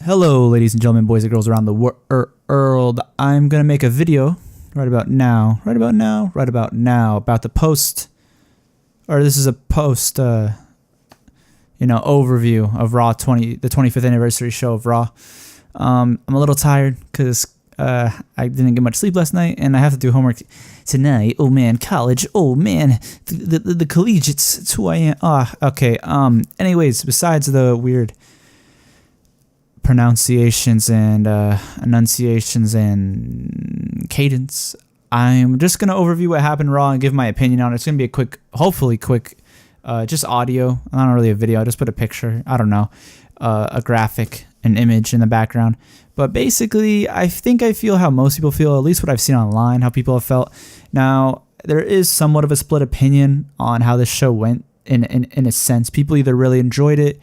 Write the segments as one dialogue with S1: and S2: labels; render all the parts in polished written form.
S1: Hello, ladies and gentlemen, boys and girls around the world. I'm gonna make a video right about now, about the post, or this is a post, overview of Raw the 25th anniversary show of Raw. I'm a little tired because I didn't get much sleep last night, and I have to do homework tonight. Oh man, college. Oh man, the collegiates. It's who I am. Okay. Anyways, besides the weird pronunciations and enunciations and cadence, I'm just gonna overview what happened Raw and give my opinion on it. It's gonna be a quick, hopefully quick, just audio, not really a video. I just put a picture, I don't know, a graphic, an image in the background. But basically, I think I feel how most people feel, at least what I've seen online, how people have felt. Now, there is somewhat of a split opinion on how this show went in a sense. People either really enjoyed it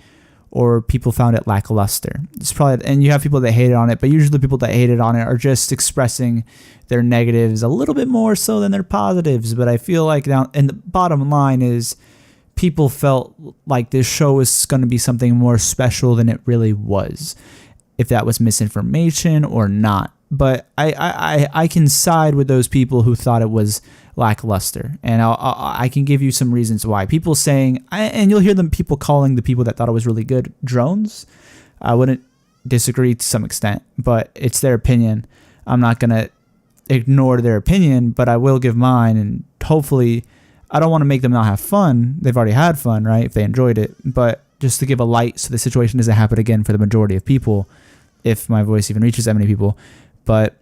S1: or people found it lackluster. It's probably, and you have people that hated on it, but usually the people that hated on it are just expressing their negatives a little bit more so than their positives. But I feel like now, and the bottom line is, people felt like this show was going to be something more special than it really was, if that was misinformation or not. But I can side with those people who thought it was lackluster, and I can give you some reasons why. People saying, and you'll hear them, people calling the people that thought it was really good drones. I wouldn't disagree to some extent, but it's their opinion. I'm not gonna ignore their opinion, but I will give mine, and hopefully, I don't want to make them not have fun. They've already had fun, right? If they enjoyed it, but just to give a light so the situation doesn't happen again for the majority of people, if my voice even reaches that many people. But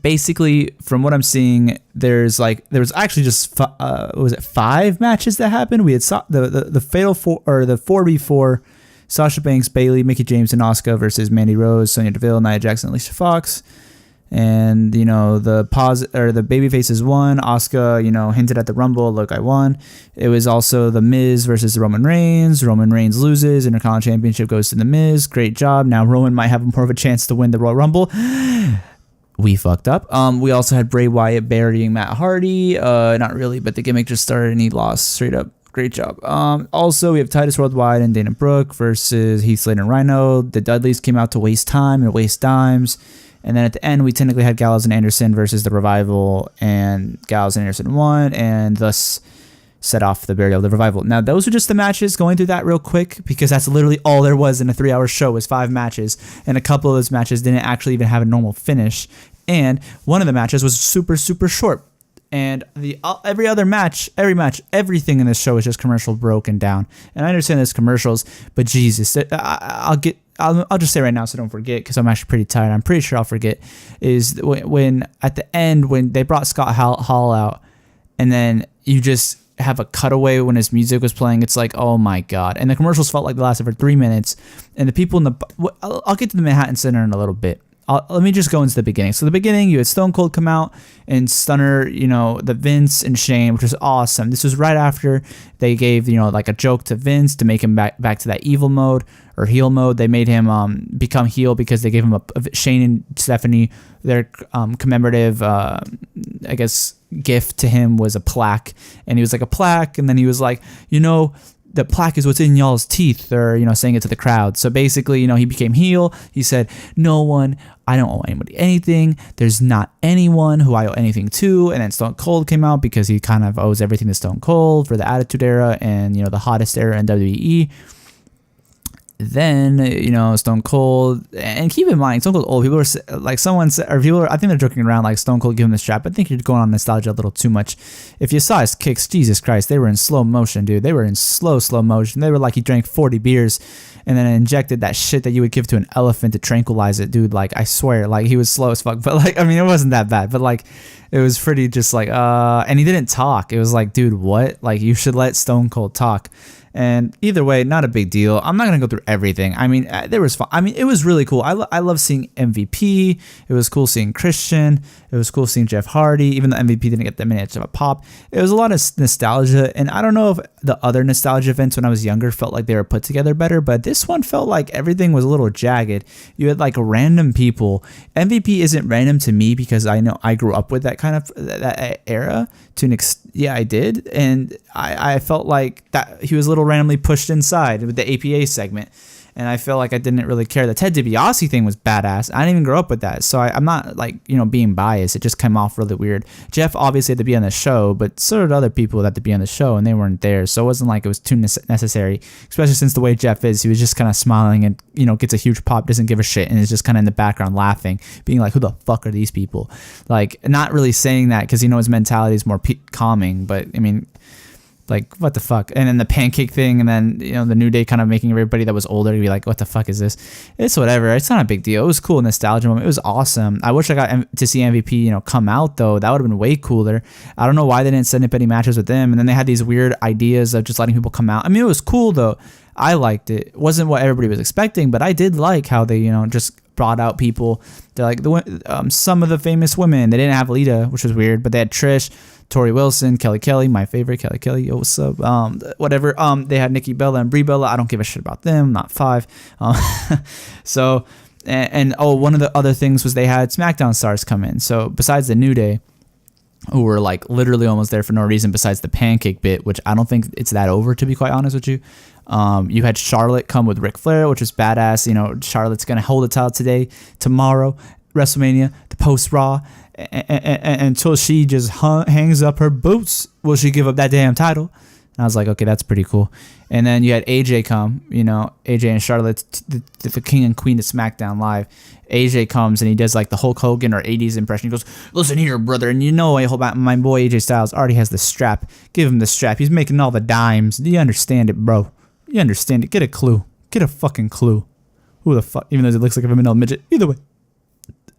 S1: basically, from what I'm seeing, there was actually just was it 5 matches that happened? We had the fatal 4, or the 4v4, Sasha Banks, Bayley, Mickie James, and Asuka versus Mandy Rose, Sonya Deville, Nia Jax, and Alicia Fox. And the babyfaces won. Asuka, hinted at the Rumble. Look, I won. It was also the Miz versus Roman Reigns. Roman Reigns loses. Intercontinental Championship goes to the Miz. Great job. Now Roman might have more of a chance to win the Royal Rumble. We fucked up. We also had Bray Wyatt burying Matt Hardy. Not really, but the gimmick just started and he lost straight up. Great job. Also, we have Titus Worldwide and Dana Brooke versus Heath Slater and Rhino. The Dudleys came out to waste time and waste dimes. And then at the end, we technically had Gallows and Anderson versus the Revival, and Gallows and Anderson won, and thus set off the burial of the Revival. Now, those are just the matches. Going through that real quick, because that's literally all there was in a 3-hour show, was 5 matches, and a couple of those matches didn't actually even have a normal finish, and one of the matches was super, super short. And every match, everything in this show is just commercial broken down. And I understand there's commercials, but Jesus, I'll just say right now so don't forget, because I'm actually pretty tired. I'm pretty sure I'll forget. Is when at the end, when they brought Scott Hall out, and then you just have a cutaway when his music was playing. It's like, oh my God. And the commercials felt like they lasted for 3 minutes. And the people I'll get to the Manhattan Center in a little bit. Let me just go into the beginning. So the beginning, you had Stone Cold come out and Stunner, the Vince and Shane, which was awesome. This was right after they gave, like a joke to Vince to make him back to that evil mode or heel mode. They made him become heel because they gave him Shane and Stephanie, their commemorative, gift to him was a plaque. And he was like, a plaque. And then he was like, the plaque is what's in y'all's teeth, or, saying it to the crowd. So basically, he became heel. He said, I don't owe anybody anything. There's not anyone who I owe anything to. And then Stone Cold came out because he kind of owes everything to Stone Cold for the Attitude Era and, the hottest era in WWE. Then, Stone Cold, and keep in mind, Stone Cold old. People are like, someone said, or people are, I think they're joking around like Stone Cold give him the strap. I think you're going on nostalgia a little too much. If you saw his kicks, Jesus Christ, they were in slow motion, dude. They were in slow motion. They were like he drank 40 beers and then injected that shit that you would give to an elephant to tranquilize it, dude. Like, I swear, like, he was slow as fuck. But like, I mean, it wasn't that bad, but like, it was pretty just like, and he didn't talk. It was like, dude, what? Like, you should let Stone Cold talk. And either way, not a big deal. I'm not going to go through everything. I mean, there was fun. I mean, it was really cool. I love seeing MVP. It was cool seeing Christian. It was cool seeing Jeff Hardy, even though MVP didn't get that much of a pop. It was a lot of nostalgia. And I don't know if the other nostalgia events when I was younger felt like they were put together better, but this one felt like everything was a little jagged. You had like random people. MVP isn't random to me because I know I grew up with that kind of that era to an extent. Yeah, I did. And I felt like that he was a little randomly pushed inside with the APA segment. and I feel like I didn't really care. The Ted DiBiase thing was badass. I didn't even grow up with that, so I'm not like, you know, being biased. It just came off really weird. Jeff obviously had to be on the show, but so did other people that had to be on the show, and they weren't there, so it wasn't like it was too necessary, especially since the way Jeff is. He was just kind of smiling and, you know, gets a huge pop, doesn't give a shit, and is just kind of in the background laughing, being like, who the fuck are these people? Like, not really saying that because, you know, his mentality is more calming, but I mean, like, what the fuck? And then the pancake thing, and then, you know, the New Day kind of making everybody that was older to be like, what the fuck is this? It's whatever. It's not a big deal. It was cool, nostalgia moment. It was awesome. I wish I got to see MVP, you know, come out, though. That would have been way cooler. I don't know why they didn't set up any matches with them. And then they had these weird ideas of just letting people come out. I mean, it was cool, though. I liked it. It wasn't what everybody was expecting, but I did like how they, you know, just brought out people. They're like some of the famous women. They didn't have Lita, which was weird, but they had Trish, Tori Wilson, Kelly, my favorite, Kelly, yo, what's up? Whatever. They had Nikki Bella and Brie Bella. I don't give a shit about them. Not 5. So, and one of the other things was they had SmackDown stars come in. So besides the New Day, who were like literally almost there for no reason besides the pancake bit, which I don't think it's that over, to be quite honest with you. You had Charlotte come with Ric Flair, which was badass. You know, Charlotte's going to hold the title tomorrow, WrestleMania, the post-Raw, until she just hangs up her boots. Will she give up that damn title? And I was like, okay, that's pretty cool. And then you had AJ come, you know, AJ and Charlotte, the king and queen of SmackDown Live. AJ comes and he does like the Hulk Hogan or 80s impression. He goes, listen here, brother. And you know, my boy AJ Styles already has the strap. Give him the strap. He's making all the dimes. Do you understand it, bro? You understand it. Get a clue. Get a fucking clue. Who the fuck? Even though it looks like a vanilla midget. Either way.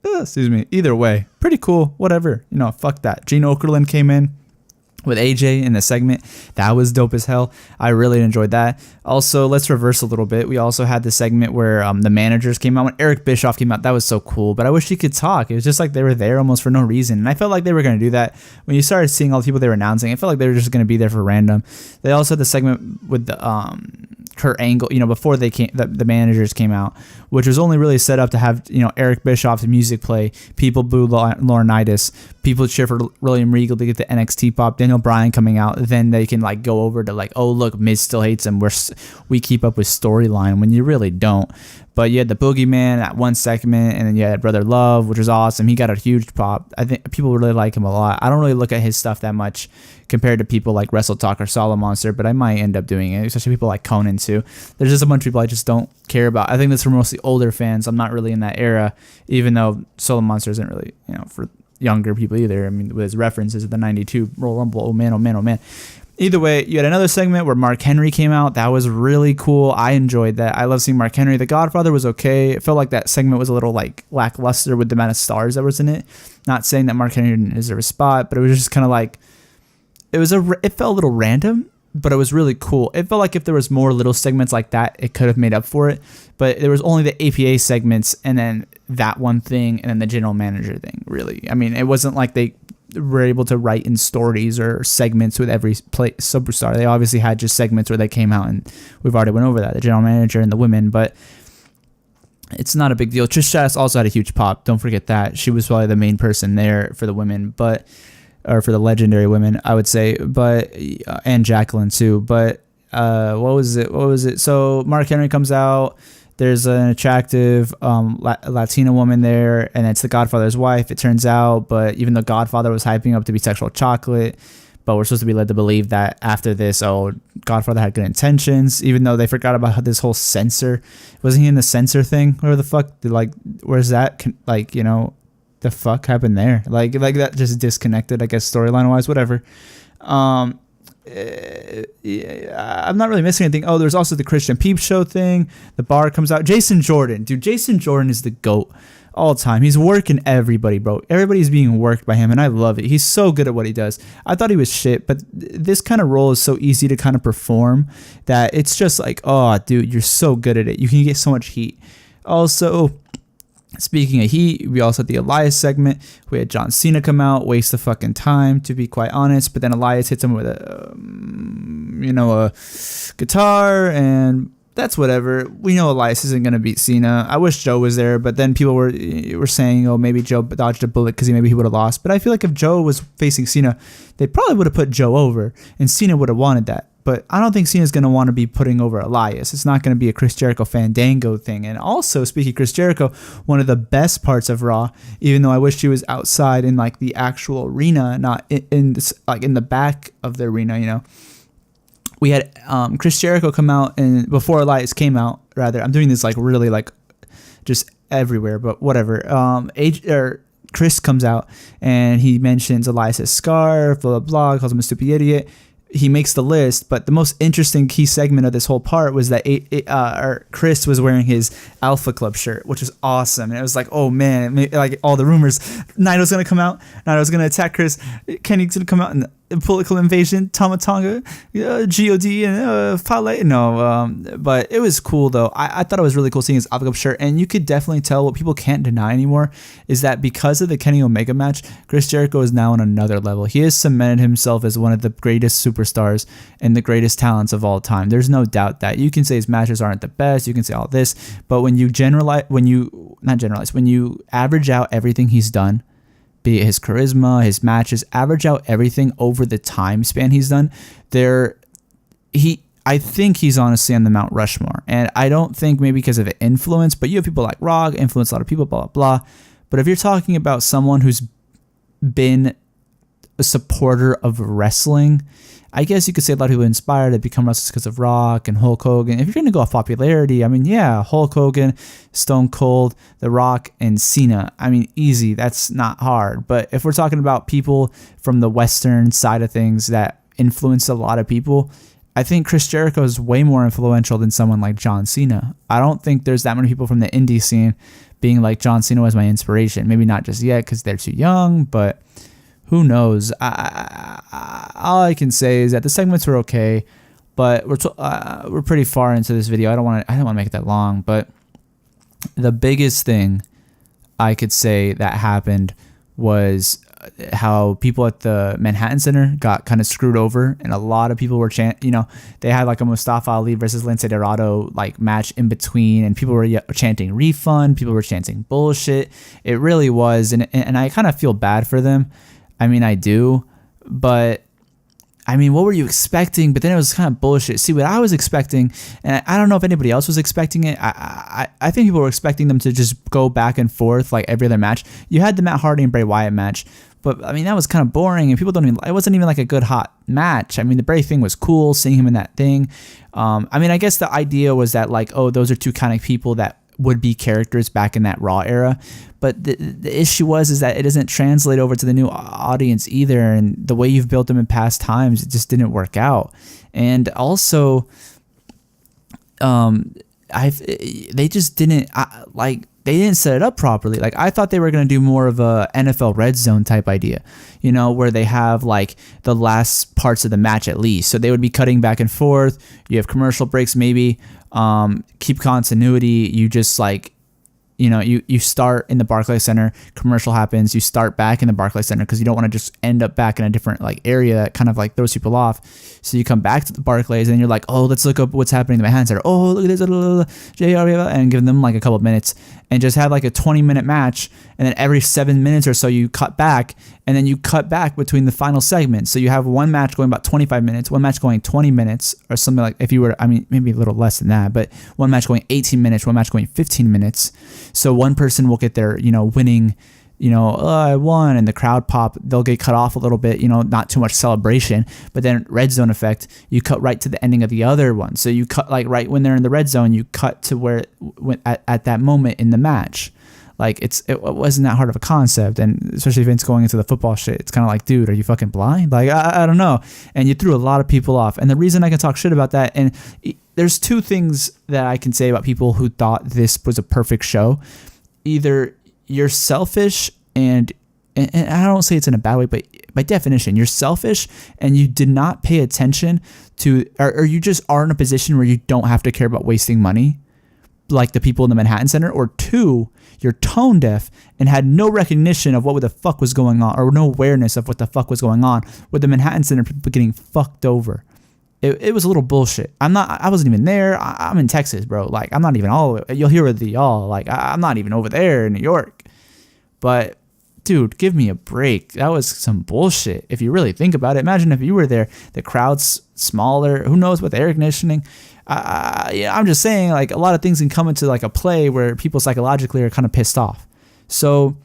S1: Excuse me. Either way. Pretty cool. Whatever. You know, fuck that. Gene Okerlund came in with AJ in the segment. That was dope as hell. I really enjoyed that. Also, let's reverse a little bit. We also had the segment where the managers came out. When Eric Bischoff came out, that was so cool. But I wish he could talk. It was just like they were there almost for no reason. And I felt like they were going to do that. When you started seeing all the people they were announcing, I felt like they were just going to be there for random. They also had the segment with the Kurt Angle, you know, before they came, the managers came out, which was only really set up to have, you know, Eric Bischoff's music play. People boo Laurinaitis. People cheer for William Regal to get the NXT pop. Daniel Bryan coming out. Then they can like go over to like, oh look, Miz still hates him. We keep up with storyline when you really don't. But you had the Boogeyman at one segment, and then you had Brother Love, which was awesome. He got a huge pop. I think people really like him a lot. I don't really look at his stuff that much compared to people like Wrestle Talk or Solid Monster, but I might end up doing it, especially people like Conan too. There's just a bunch of people I just don't care about. I think that's for mostly older fans. I'm not really in that era, even though Solid Monster isn't really, you know, for younger people either. I mean, with his references of the 92 Royal Rumble, oh man, oh man, oh man. Either way, you had another segment where Mark Henry came out. That was really cool. I enjoyed that. I love seeing Mark Henry. The Godfather was okay. It felt like that segment was a little like lackluster with the amount of stars that was in it. Not saying that Mark Henry didn't deserve a spot, but it was just kind of like, it felt a little random, but it was really cool. It felt like if there was more little segments like that, it could have made up for it. But there was only the APA segments and then that one thing and then the general manager thing, really. I mean, it wasn't like they were able to write in stories or segments with every superstar. They obviously had just segments where they came out, and we've already went over that, the general manager and the women, but it's not a big deal. Trish Stratus also had a huge pop. Don't forget that. She was probably the main person there for the women, or for the legendary women, I would say, and Jacqueline too. But what was it? So Mark Henry comes out. There's an attractive Latina woman there, and it's the Godfather's wife, it turns out. But even though Godfather was hyping up to be sexual chocolate, but we're supposed to be led to believe that after this, Godfather had good intentions, even though they forgot about this whole censor. Wasn't he in the censor thing? Where the fuck? Where's that? Like, you know, the fuck happened there? Like that just disconnected, I guess, storyline wise, whatever. I'm not really missing anything. There's also the Christian Peep Show thing. The bar comes out. Jason Jordan. Dude, Jason Jordan is the GOAT all time. He's working everybody, bro. Everybody's being worked by him, and I love it. He's so good at what he does. I thought he was shit, but this kind of role is so easy to kind of perform that it's just like, oh, dude, you're so good at it. You can get so much heat. Also, speaking of heat, we also had the Elias segment. We had John Cena come out, waste the fucking time, to be quite honest. But then Elias hits him with a guitar, and that's whatever. We know Elias isn't going to beat Cena. I wish Joe was there, but then people were saying, maybe Joe dodged a bullet because maybe he would have lost. But I feel like if Joe was facing Cena, they probably would have put Joe over, and Cena would have wanted that. But I don't think Cena's going to want to be putting over Elias. It's not going to be a Chris Jericho Fandango thing. And also, speaking of Chris Jericho, one of the best parts of Raw, even though I wish he was outside in like the actual arena, not in this, like in the back of the arena, you know, we had Chris Jericho come out, and before Elias came out, rather, I'm doing this like really like just everywhere, but whatever. Chris comes out and he mentions Elias' scarf, blah, blah, blah, calls him a stupid idiot. He makes the list, but the most interesting key segment of this whole part was that Chris was wearing his Alpha Club shirt, which was awesome. And it was like, oh man, like all the rumors, Naito's going to come out, Naito's going to attack Chris, Kenny's going to come out and political invasion, Tama Tonga, God, and Fale. No, but it was cool though. I thought it was really cool seeing his Alpha Club shirt, and you could definitely tell what people can't deny anymore is that because of the Kenny Omega match, Chris Jericho is now on another level. He has cemented himself as one of the greatest superstars and the greatest talents of all time. There's no doubt that. You can say his matches aren't the best, you can say all this, but when you when you average out everything he's done, be it his charisma, his matches, average out everything over the time span he's done, I think he's honestly on the Mount Rushmore. And I don't think maybe because of influence, but you have people like Rock, influence a lot of people, blah, blah, blah. But if you're talking about someone who's been a supporter of wrestling, I guess you could say a lot of people inspired to become wrestlers because of Rock and Hulk Hogan. If you're going to go off popularity, I mean, yeah, Hulk Hogan, Stone Cold, The Rock, and Cena. I mean, easy. That's not hard. But if we're talking about people from the Western side of things that influenced a lot of people, I think Chris Jericho is way more influential than someone like John Cena. I don't think there's that many people from the indie scene being like John Cena was my inspiration. Maybe not just yet because they're too young, but who knows? All I can say is that the segments were okay, but we're pretty far into this video. I don't want to make it that long, but the biggest thing I could say that happened was how people at the Manhattan Center got kind of screwed over, and a lot of people were they had like a Mustafa Ali versus Lince Dorado like match in between, and people were chanting refund, people were chanting bullshit. It really was, and I kind of feel bad for them. I mean, I do, but I mean, what were you expecting? But then it was kind of bullshit. See, what I was expecting, and I don't know if anybody else was expecting it. I think people were expecting them to just go back and forth like every other match. You had the Matt Hardy and Bray Wyatt match, but I mean, that was kind of boring, and people it wasn't even like a good hot match. I mean, the Bray thing was cool, seeing him in that thing. I mean, I guess the idea was that like, oh, those are two kind of people that would be characters back in that Raw era. But the issue is that it doesn't translate over to the new audience either, and the way you've built them in past times, it just didn't work out. And also, they just didn't they didn't set it up properly. Like, I thought they were going to do more of a NFL Red Zone type idea, where they have like the last parts of the match at least. So they would be cutting back and forth. You have commercial breaks, maybe keep continuity. You just like, you start in the Barclays Center, commercial happens, you start back in the Barclays Center because you don't want to just end up back in a different like area that kind of like throws people off. So you come back to the Barclays and you're like, oh, let's look up what's happening in the Manhattan Center. Oh, look at this, and give them like a couple of minutes and just have like a 20-minute match. And then every 7 minutes or so you cut back, and then you cut back between the final segments. So you have one match going about 25 minutes, one match going 20 minutes or something like, if you were, I mean, maybe a little less than that, but one match going 18 minutes, one match going 15 minutes. So one person will get their, winning, I won, and the crowd pop, they'll get cut off a little bit, not too much celebration, but then red zone effect, you cut right to the ending of the other one. So you cut like right when they're in the red zone, you cut to where at that moment in the match. Like it wasn't that hard of a concept, and especially Vince going into the football shit, it's kind of like, dude, are you fucking blind? Like I don't know, and you threw a lot of people off. And the reason I can talk shit about that, and there's two things that I can say about people who thought this was a perfect show. Either you're selfish, and I don't say it's in a bad way, but by definition, you're selfish and you did not pay attention to, or you just are in a position where you don't have to care about wasting money, like the people in the Manhattan Center. Or two, you're tone deaf and had no recognition of what the fuck was going on, or no awareness of what the fuck was going on with the Manhattan Center people getting fucked over. It was a little bullshit. I wasn't even there. I'm in Texas, bro. Like, I'm not even all, you'll hear with the y'all. Like, I'm not even over there in New York. But dude, give me a break. That was some bullshit. If you really think about it, imagine if you were there, the crowd's smaller. Who knows what the air conditioning? Yeah, I'm just saying, like, a lot of things can come into like a play where people psychologically are kind of pissed off. So,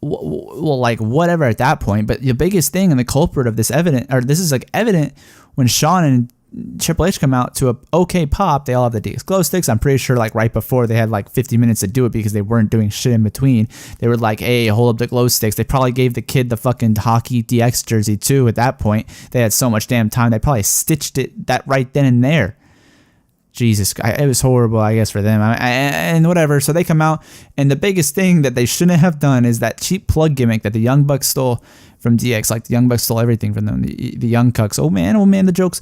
S1: well, like whatever at that point. But the biggest thing and the culprit of this this is like evident when Shawn and Triple H come out to a okay pop. They all have the DX glow sticks. I'm pretty sure like right before they had like 50 minutes to do it because they weren't doing shit in between. They were like, hey, hold up the glow sticks. They probably gave the kid the fucking hockey DX jersey too. At that point, they had so much damn time. They probably stitched it that right then and there. Jesus, it was horrible, I guess, for them. And whatever. So they come out, and the biggest thing that they shouldn't have done is that cheap plug gimmick that the Young Bucks stole from DX. Like, the Young Bucks stole everything from them. The Young Cucks. Oh man, the jokes.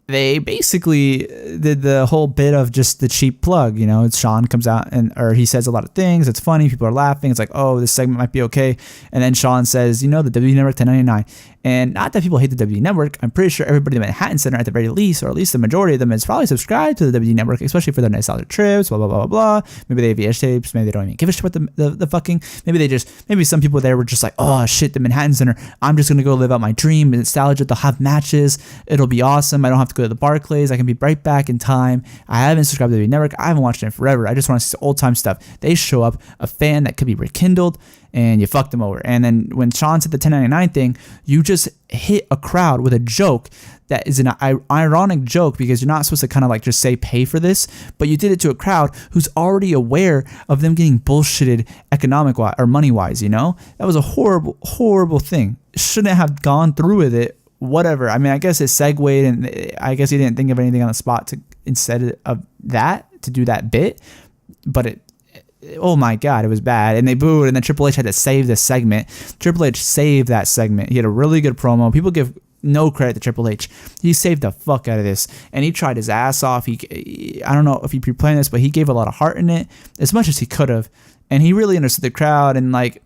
S1: They basically did the whole bit of just the cheap plug. You know, Shawn comes out or he says a lot of things. It's funny. People are laughing. It's like, oh, this segment might be okay. And then Shawn says, you know, the WWE Network $10.99. And not that people hate the WWE Network. I'm pretty sure everybody in the Manhattan Center at the very least, or at least the majority of them, is probably subscribed to the WWE Network, especially for their nostalgic trips, blah, blah, blah, blah, blah. Maybe they have VH tapes. Maybe they don't even give a shit about the fucking, maybe some people there were just like, oh shit, the Manhattan Center, I'm just going to go live out my dream. Nostalgia, they'll have matches. It'll be awesome. I don't have to go to the Barclays. I can be right back in time. I haven't subscribed to the WWE Network. I haven't watched it in forever. I just want to see old time stuff. They show up, a fan that could be rekindled, and you fucked them over. And then when Shawn said the $10.99 thing, you just hit a crowd with a joke that is an ironic joke, because you're not supposed to kind of like just say pay for this, but you did it to a crowd who's already aware of them getting bullshitted economic wise or money wise. You know, that was a horrible, horrible thing. Shouldn't have gone through with it. Whatever. I mean, I guess it segued, and I guess he didn't think of anything on the spot to instead of that to do that bit, but oh my God, it was bad. And they booed, and then Triple H had to save this segment. Triple H saved that segment. He had a really good promo. People give no credit to Triple H. He saved the fuck out of this, and he tried his ass off. I don't know if he pre-planned this, but he gave a lot of heart in it, as much as he could have, and he really understood the crowd, and like,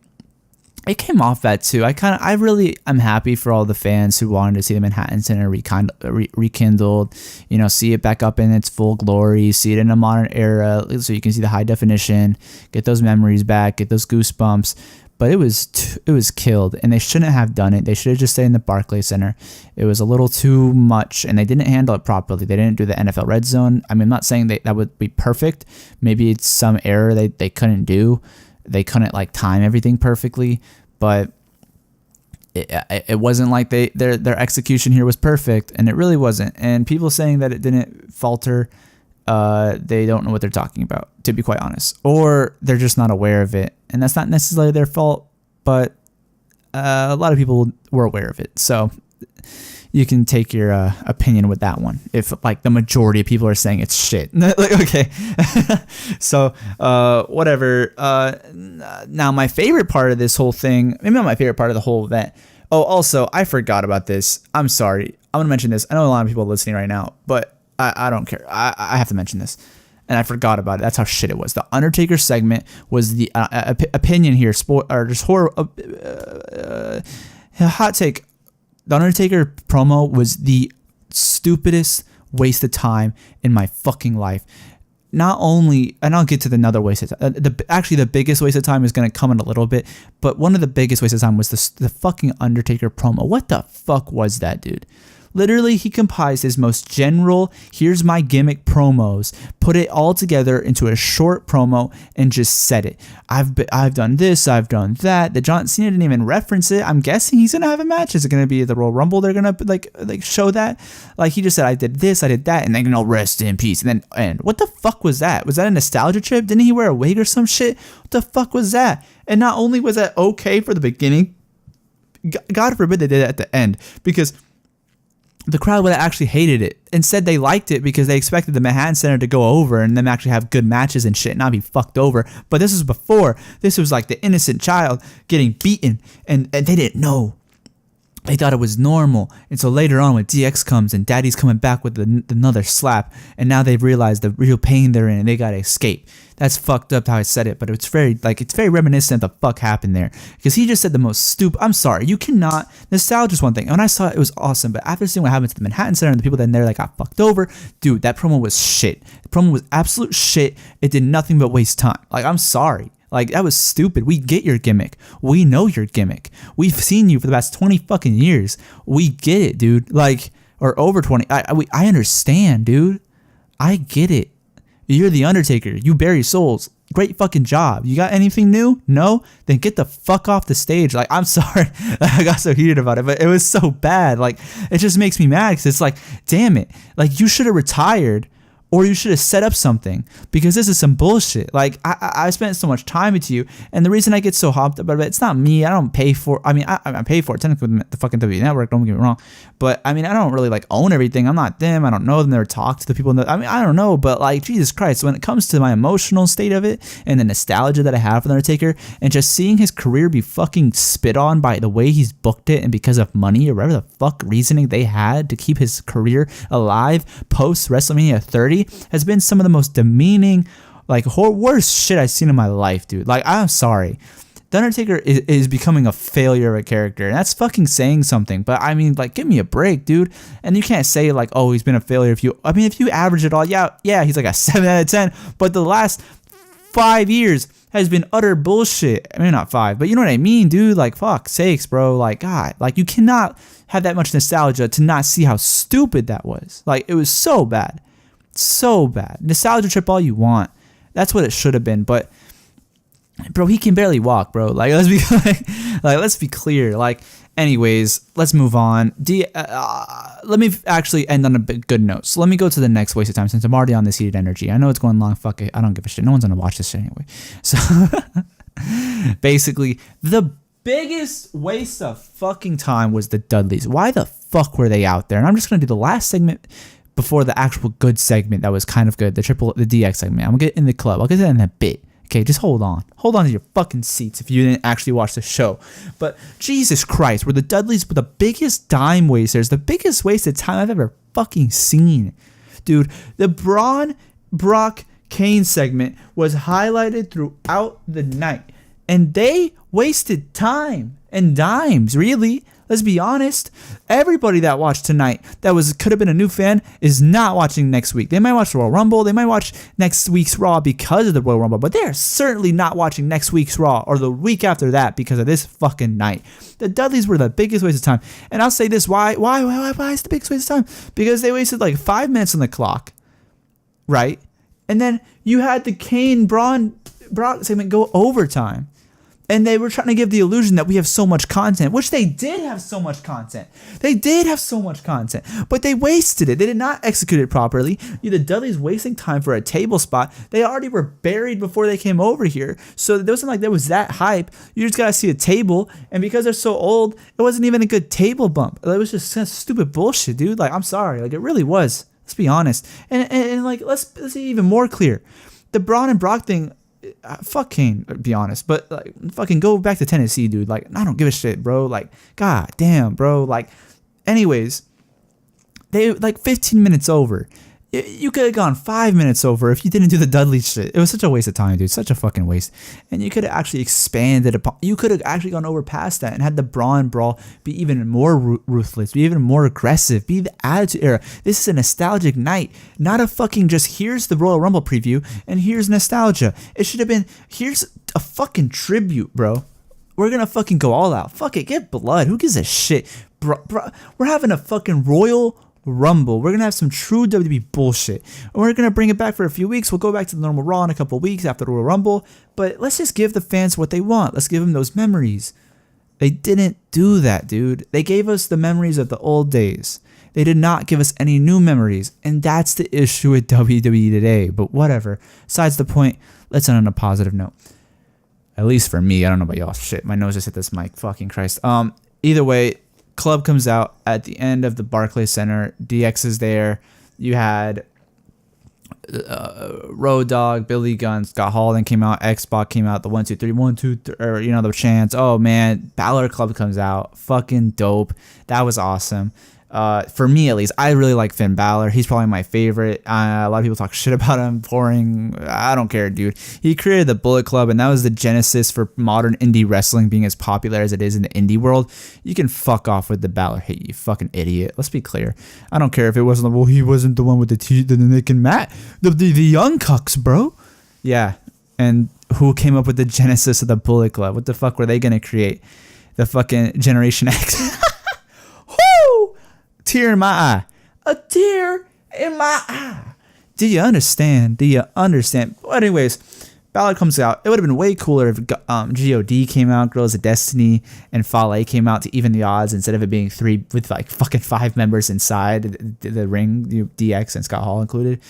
S1: it came off that too. I really am happy for all the fans who wanted to see the Manhattan Center rekindled, you know, see it back up in its full glory, see it in a modern era, so you can see the high definition, get those memories back, get those goosebumps. But it was killed, and they shouldn't have done it. They should have just stayed in the Barclays Center. It was a little too much, and they didn't handle it properly. They didn't do the NFL Red Zone. I mean, I'm not saying that would be perfect. Maybe it's some error they couldn't do. They couldn't like time everything perfectly, but it wasn't like their execution here was perfect, and it really wasn't. And people saying that it didn't falter, they don't know what they're talking about, to be quite honest, or they're just not aware of it, and that's not necessarily their fault. But a lot of people were aware of it, so you can take your opinion with that one. If like the majority of people are saying it's shit, like, okay. So whatever. Now my favorite part of this whole thing, maybe not my favorite part of the whole event. Oh, also I forgot about this. I'm sorry. I'm gonna mention this. I know a lot of people are listening right now, but I don't care. I have to mention this, and I forgot about it. That's how shit it was. The Undertaker segment was the opinion here, or just horror. Hot take. The Undertaker promo was the stupidest waste of time in my fucking life. Not only, and I'll get to another waste of time. Actually, the biggest waste of time is going to come in a little bit, but one of the biggest waste of time was the fucking Undertaker promo. What the fuck was that, dude? Literally, he comprised his most general, here's my gimmick promos, put it all together into a short promo, and just said it. I've done this, I've done that. The John Cena didn't even reference it. I'm guessing he's gonna have a match. Is it gonna be the Royal Rumble? They're gonna like show that. Like, he just said, I did this, I did that, and then rest in peace. And what the fuck was that? Was that a nostalgia trip? Didn't he wear a wig or some shit? What the fuck was that? And not only was that okay for the beginning, God forbid they did it at the end, because the crowd would have actually hated it. Instead, they liked it because they expected the Manhattan Center to go over and them actually have good matches and shit, not be fucked over. But this was before. This was like the innocent child getting beaten, and they didn't know. They thought it was normal. And so later on, when DX comes and Daddy's coming back with another slap, and now they've realized the real pain they're in and they gotta escape. That's fucked up how I said it, but it's very reminiscent of the fuck happened there. Because he just said the most stupid. I'm sorry, you cannot. Nostalgia is one thing. And when I saw it, it was awesome. But after seeing what happened to the Manhattan Center and the people that there that got fucked over, dude, that promo was shit. The promo was absolute shit. It did nothing but waste time. Like, I'm sorry. Like, that was stupid. We get your gimmick. We know your gimmick. We've seen you for the past 20 fucking years. We get it, dude. Like, or over 20. I understand, dude. I get it. You're the Undertaker. You bury souls. Great fucking job. You got anything new? No? Then get the fuck off the stage. Like, I'm sorry. I got so heated about it, but it was so bad. Like, it just makes me mad because it's like, damn it. Like, you should have retired. Or you should have set up something, because this is some bullshit. Like, I spent so much time with you, and the reason I get so hopped up about it, it's not me. I don't pay for. I mean, I pay for it technically with the fucking WWE Network. Don't get me wrong, but I mean, I don't really like own everything. I'm not them. I don't know them. Never talk to the people. I mean, I don't know, but like, Jesus Christ, when it comes to my emotional state of it and the nostalgia that I have for the Undertaker, and just seeing his career be fucking spit on by the way he's booked it, and because of money or whatever the fuck reasoning they had to keep his career alive post WrestleMania 30. Has been some of the most demeaning, like, worst shit I've seen in my life, dude. Like, I'm sorry. The Undertaker is becoming a failure of a character, and that's fucking saying something. But I mean, like, give me a break, dude. And you can't say like, oh, he's been a failure. If you average it all, yeah, he's like a 7 out of 10. But the last 5 years has been utter bullshit. I mean, not 5, but you know what I mean, dude. Like, fuck sakes, bro. Like, God, like, you cannot have that much nostalgia to not see how stupid that was. Like, it was so bad. So bad. Nostalgia trip all you want. That's what it should have been. But bro, he can barely walk, bro. Like, let's be clear. Like, anyways, let's move on. Let me actually end on a good note. So let me go to the next waste of time, since I'm already on this heated energy. I know it's going long. Fuck it. I don't give a shit. No one's gonna watch this shit anyway. So basically, the biggest waste of fucking time was the Dudleys. Why the fuck were they out there? And I'm just gonna do the last segment before the actual good segment that was kind of good, the DX segment. I'm gonna get in the club. I'll get to that in a bit. Okay, just hold on. Hold on to your fucking seats if you didn't actually watch the show. But Jesus Christ, were the Dudleys the biggest dime wasters, the biggest waste of time I've ever fucking seen. Dude, the Braun, Brock, Kane segment was highlighted throughout the night. And they wasted time and dimes, really. Let's be honest. Everybody that watched tonight that could have been a new fan is not watching next week. They might watch the Royal Rumble. They might watch next week's Raw because of the Royal Rumble, but they are certainly not watching next week's Raw or the week after that because of this fucking night. The Dudleys were the biggest waste of time. And I'll say this, why is the biggest waste of time? Because they wasted like 5 minutes on the clock, right? And then you had the Kane Braun Brock segment go overtime. And they were trying to give the illusion that we have so much content, which they did have so much content. They did have so much content, but they wasted it. They did not execute it properly. The Dudleys wasting time for a table spot. They already were buried before they came over here. So it wasn't like there was that hype. You just got to see a table. And because they're so old, it wasn't even a good table bump. It was just stupid bullshit, dude. Like, I'm sorry. Like, it really was. Let's be honest. And like, let's be even more clear. The Braun and Brock thing, fuck Kane, be honest, but like, fucking go back to Tennessee, dude. Like, I don't give a shit, bro. Like, god damn, bro. Like, anyways, they like 15 minutes over. You could have gone 5 minutes over if you didn't do the Dudley shit. It was such a waste of time, dude. Such a fucking waste. And you could have actually expanded upon. You could have actually gone over past that and had the Braun brawl be even more ruthless, be even more aggressive, be the Attitude Era. This is a nostalgic night, not a fucking just here's the Royal Rumble preview and here's nostalgia. It should have been here's a fucking tribute, bro. We're gonna fucking go all out. Fuck it, get blood. Who gives a shit, bro? We're having a fucking Royal Rumble. We're gonna have some true WWE bullshit. And we're gonna bring it back for a few weeks. We'll go back to the normal Raw in a couple of weeks after the Royal Rumble. But let's just give the fans what they want. Let's give them those memories. They didn't do that, dude. They gave us the memories of the old days. They did not give us any new memories. And that's the issue with WWE today. But whatever. Besides the point, let's end on a positive note. At least for me. I don't know about y'all. Shit, my nose just hit this mic. Fucking Christ. Either way, Club comes out at the end of the Barclays Center. DX is there. You had Road Dogg, Billy Gunn, Scott Hall then came out. X-Pac came out. The 1 2 3 1 2 3, or you know, the chants. Oh man, Balor Club comes out. Fucking dope. That was awesome. For me at least, I really like Finn Balor. He's probably my favorite. A lot of people talk shit about him, boring. I don't care, dude. He created the Bullet Club, and that was the genesis for modern indie wrestling being as popular as it is in the indie world. You can fuck off with the Balor hate, you fucking idiot. Let's be clear. I don't care if it wasn't, well, he wasn't the one with the Nick and Matt. The young cucks, bro. Yeah, and who came up with the genesis of the Bullet Club? What the fuck were they gonna create? The fucking Generation X. Woo! Tear in my eye. A tear in my eye. Do you understand? Do you understand? Well, anyways, Balor comes out. It would have been way cooler if God came out, Girls of Destiny, and Fale came out to even the odds instead of it being 3 with like fucking 5 members inside the ring, DX and Scott Hall included.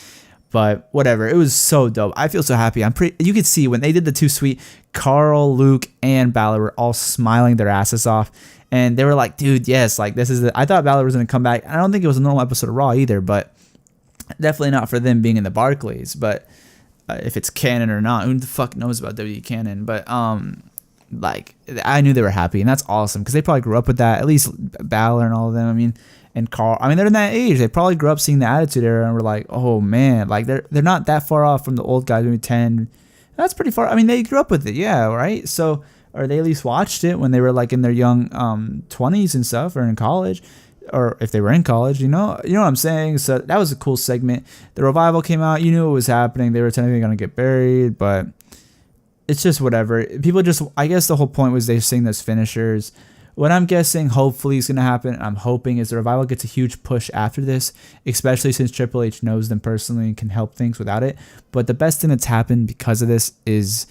S1: But whatever, it was so dope. I feel so happy. You could see when they did the 2 Sweet, Carl, Luke, and Balor were all smiling their asses off. And they were like, dude, yes, like this is I thought Balor was going to come back. I don't think it was a normal episode of Raw either, but definitely not for them being in the Barclays. But if it's canon or not, who the fuck knows about WWE canon? But like I knew they were happy, and that's awesome because they probably grew up with that. At least Balor and all of them. I mean, and Carl. I mean, they're in that age. They probably grew up seeing the Attitude Era and were like, oh man, like they're not that far off from the old guys, maybe 10. That's pretty far. I mean, they grew up with it, yeah, right. So, or they at least watched it when they were like in their young 20s and stuff, or in college. Or if they were in college, you know what I'm saying? So that was a cool segment. The Revival came out. You knew it was happening. They were technically going to get buried, but it's just whatever. People just, I guess the whole point was they're seeing those finishers. What I'm guessing hopefully is going to happen, I'm hoping, is the Revival gets a huge push after this, especially since Triple H knows them personally and can help things without it. But the best thing that's happened because of this is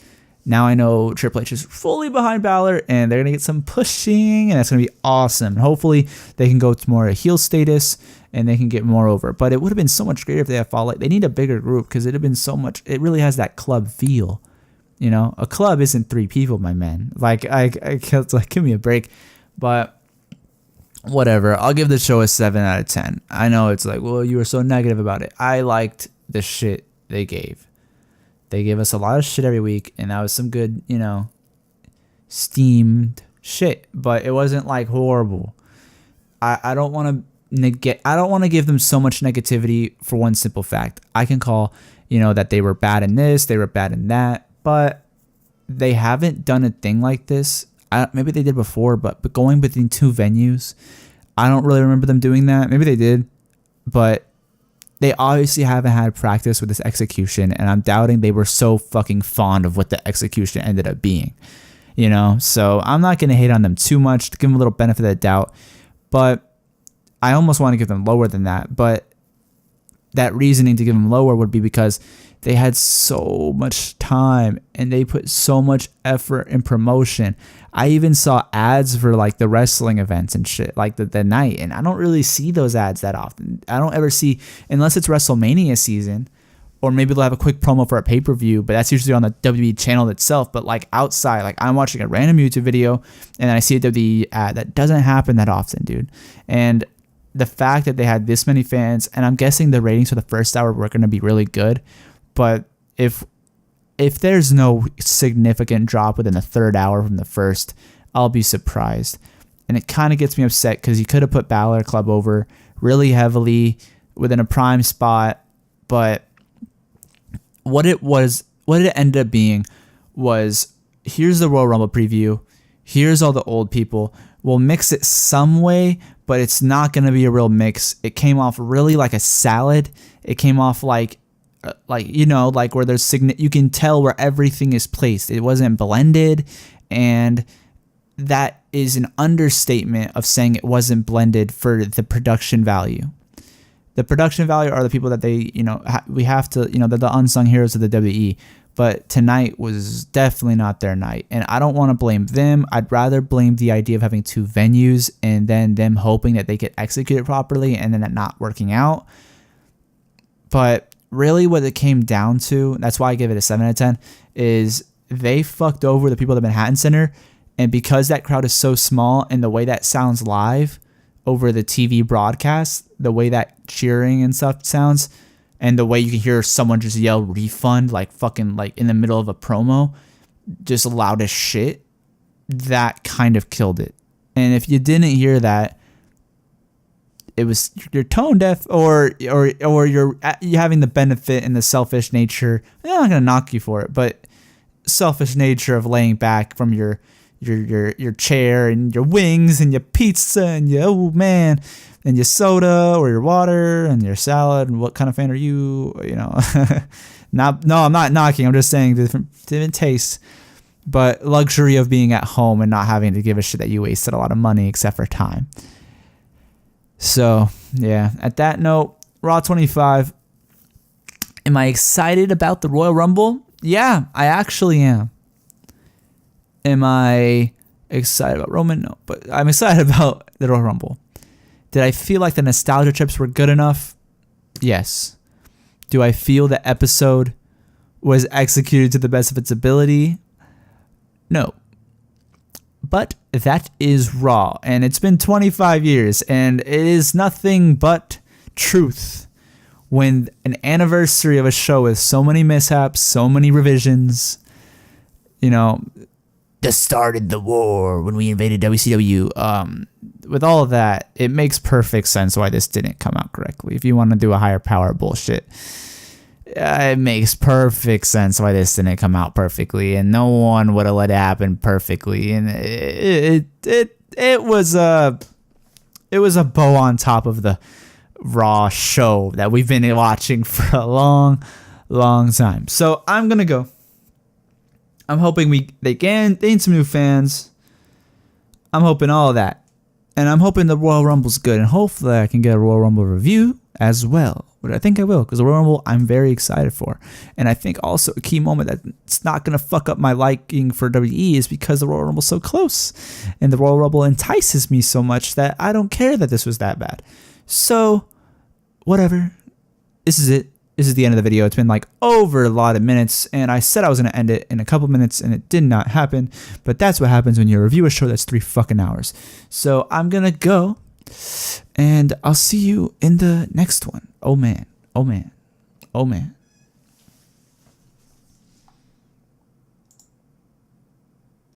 S1: now I know Triple H is fully behind Balor, and they're going to get some pushing, and that's going to be awesome. Hopefully, they can go to more a heel status, and they can get more over. But it would have been so much greater if they had Fall. Like, they need a bigger group, because it would have been so much. It really has that club feel. You know? A club isn't 3 people, my man. Like, give me a break. But whatever. I'll give the show a 7 out of 10. I know it's like, well, you were so negative about it. I liked the shit they gave. They gave us a lot of shit every week, and that was some good, steamed shit. But it wasn't like horrible. I don't want to give them so much negativity for one simple fact. I can call, that they were bad in this, they were bad in that, but they haven't done a thing like this. Maybe they did before, but going between 2 venues, I don't really remember them doing that. Maybe they did, but they obviously haven't had practice with this execution, and I'm doubting they were so fucking fond of what the execution ended up being, So I'm not going to hate on them too much, to give them a little benefit of the doubt, but I almost want to give them lower than that. But that reasoning to give them lower would be because they had so much time and they put so much effort in promotion. I even saw ads for like the wrestling events and shit, like the night. And I don't really see those ads that often. I don't ever see, unless it's WrestleMania season, or maybe they'll have a quick promo for a pay-per-view, but that's usually on the WWE channel itself. But like outside, like I'm watching a random YouTube video and I see a WWE ad. That doesn't happen that often, dude. And the fact that they had this many fans, and I'm guessing the ratings for the first hour were going to be really good. But if there's no significant drop within the 3rd hour from the first, I'll be surprised. And it kind of gets me upset because you could have put Balor Club over really heavily within a prime spot. But what it ended up being was, here's the Royal Rumble preview. Here's all the old people. We'll mix it some way, but it's not going to be a real mix. It came off really like a salad. It came off like where there's you can tell where everything is placed. It wasn't blended, and that is an understatement of saying it wasn't blended for the production value. The production value are the people that they, we have to, they're the unsung heroes of the WWE. But tonight was definitely not their night, and I don't want to blame them. I'd rather blame the idea of having 2 venues and then them hoping that they could execute it properly and then it not working out. But really what it came down to, that's why I give it a 7 out of 10, is they fucked over the people at the Manhattan Center. And because that crowd is so small and the way that sounds live over the TV broadcast, the way that cheering and stuff sounds, and the way you can hear someone just yell refund like fucking like in the middle of a promo, just loud as shit, that kind of killed it. And if you didn't hear that, it was you're tone deaf, or you're having the benefit and the selfish nature. I'm not gonna knock you for it, but selfish nature of laying back from your chair and your wings and your pizza and your and your soda or your water and your salad. And what kind of fan are you? No, I'm not knocking. I'm just saying different tastes. But luxury of being at home and not having to give a shit that you wasted a lot of money except for time. So, yeah. At that note, Raw 25. Am I excited about the Royal Rumble? Yeah, I actually am. Am I excited about Roman? No, but I'm excited about the Royal Rumble. Did I feel like the nostalgia trips were good enough? Yes. Do I feel the episode was executed to the best of its ability? No. But that is Raw, and it's been 25 years, and it is nothing but truth. When an anniversary of a show with so many mishaps, so many revisions, you know, this started the war when we invaded WCW. With all of that, it makes perfect sense why this didn't come out correctly. If you want to do a higher power bullshit, it makes perfect sense why this didn't come out perfectly, and no one would have let it happen perfectly. And it was a bow on top of the Raw show that we've been watching for a long time. So I'm gonna go. I'm hoping they gain some new fans. I'm hoping all of that, and I'm hoping the Royal Rumble's good, and hopefully I can get a Royal Rumble review as well. But I think I will, because the Royal Rumble I'm very excited for, and I think also a key moment that's not gonna fuck up my liking for WWE is because the Royal Rumble's so close, and the Royal Rumble entices me so much that I don't care that this was that bad. So, whatever. This is it. This is the end of the video. It's been like over a lot of minutes, and I said I was going to end it in a couple minutes, and it did not happen. But that's what happens when you review a show that's 3 fucking hours. So I'm going to go, and I'll see you in the next one. Oh, man. Oh, man. Oh, man.